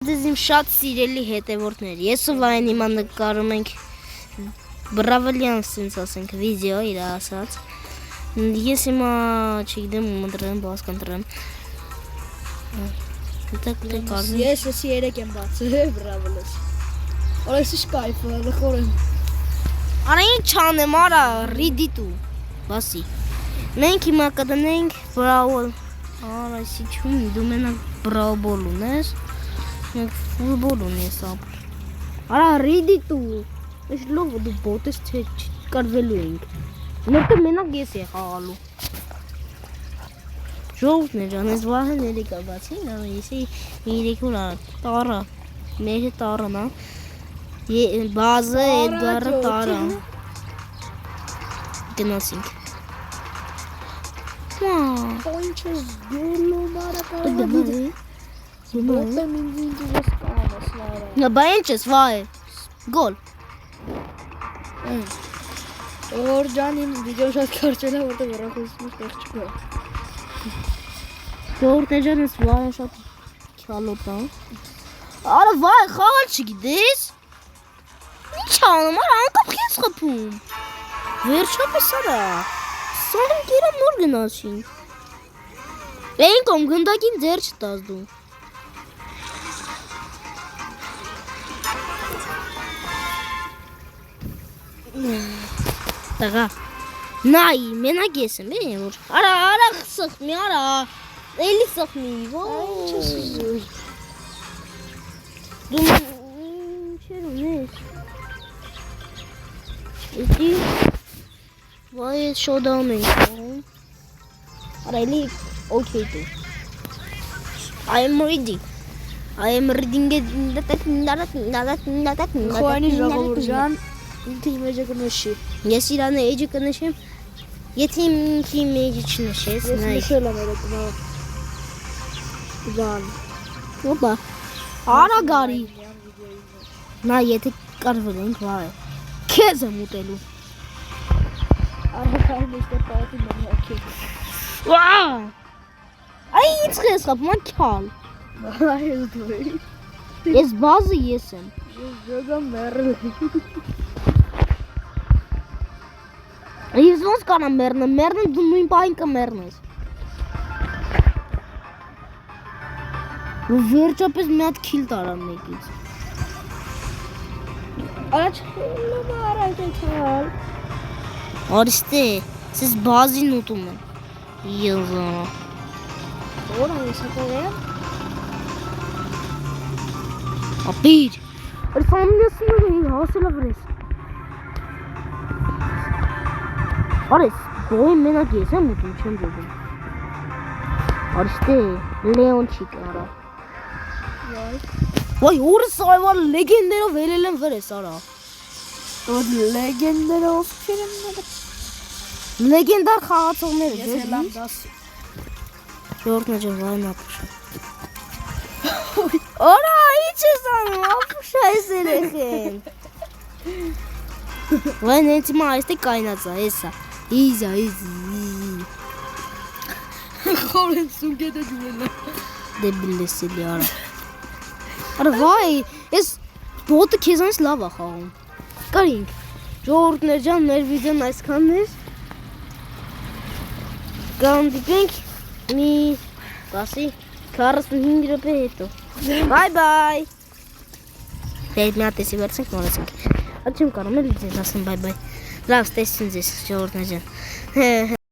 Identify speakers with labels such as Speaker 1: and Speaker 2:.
Speaker 1: Ձեզ իմ շատ սիրելի հետևորդներ, ես ու Վայեն հիմա նկարում ենք բրավալյան սենց ասենք վիդեո իր ասած Ես հիմա չգիտեմ մտրեմ, բաց կընտրեմ
Speaker 2: Ես էսի երեք եմ բացել, բրավալես Արա էսի շկայպը, լխոր եմ
Speaker 1: Արա ինչ չանեմ, արա, ռիդիտու Բասի Մենք հիմա կդնենք բրավալ Արա էսի չունի, դու մենակ բրավբոլ ունես Մենք ֆուտբոլ ունես ապր Արա ռիդիտու Ես լողը դու բոտ ես թե կարվելու ենք Մերտը մենակ ես է խաղալու Ժողովներ ջան, ես վահեն երիկա բացին, արա եսի երիկուր տարը, մեր հետ տարն բազը Էդգարը տարը Գնացինք
Speaker 2: Պոնչս գոլո մարա կարագը Բոտը մինձինք ես կավաս լարա
Speaker 1: Բա ինչ ես, վայ, գոլ
Speaker 2: Որ ջան իմ վիդեո շատ կարճել է, որտեղ վրախոսում տեղ չկա
Speaker 1: Ժողովներ ջան, ես վայը շատ քյալոտ Արա վայ, խաղալ չգիտես Ինչ անում, արա անկապ ես խփում Վերջապես արա Սաղին կիրա նոր գնացին Էին կոմ գնդակին ձեր չտաս դու Տղա Նայ, մենակ ես եմ, բերի որ Արա, սխմի, արա Էլի սխմի,
Speaker 2: Ինչ ես ուզում
Speaker 1: Դու ինչեր ունես Էդի Վայ ես շոդաուն ենք Արա էլի օքեյ դու I am ready I am reading
Speaker 2: Խոյանի ժողովուր ջան Ինքը իմ էջը կնշի
Speaker 1: Ես իրանը էջը կնշեմ Եթե ինքի իմ էջը չնշես
Speaker 2: Ես նշել եմ երեք Բան
Speaker 1: Ոպա Արա գարի Նա եթե կարվել ենք վայ Քեզ եմ ուտելու
Speaker 2: Արհակային էստեղ պատի մեն հոքի
Speaker 1: Վա Այ ինչ խես խապ ման քյալ
Speaker 2: Այս դու
Speaker 1: Ես բազը ես եմ
Speaker 2: Ես ժոգամ մերել
Speaker 1: Ես ոնց կանամ մերնեմ դու նույն պահին կմերնես Վերջապես մի հատ քիլ տարան մեկից
Speaker 2: Աչխիլում արայք է քալ
Speaker 1: Արիստե, սես բազին ուտում եմ Եզանա
Speaker 2: Որ ես հատորեմ
Speaker 1: Ապիր Որ ֆամիլիասին են հասել ավրես Արես, բոյն մենակ ես եմ ուտում, չեմ ձոգում Արիստե, լեոնչիկ արա Վայ, օրս այվալ լեգենդերով հելել եմ վրես արա
Speaker 2: Որ լեգենդերով չեր եմ նետը
Speaker 1: Լեգենդար խաղացողներ
Speaker 2: Ես հելամ դաս
Speaker 1: Ժորդն ջան վայն ապուշա Արա, ինչ ես անում, ապուշա ես երեխեն Վայն հենց հիմա այստե կայնացա, եսա Իզա
Speaker 2: Խոր են սունգետը ջուրելա
Speaker 1: Դեբիլ ես էլի արա Արա վայ, ես բոտը քեզանից լավ է խաղում Կարինք, ժողովուրդներ ջան, մեր վիդեոն այսքանն էր Կհանդիպենք մի 45 րոպե հետո Բայ Դե մի հատ տեսի վերցենք նորեցինք Ադ չեմ կարում էլի ձեզ ասեմ բայ Լավ, ստեսին ձեզ ժողովուրդներ ջան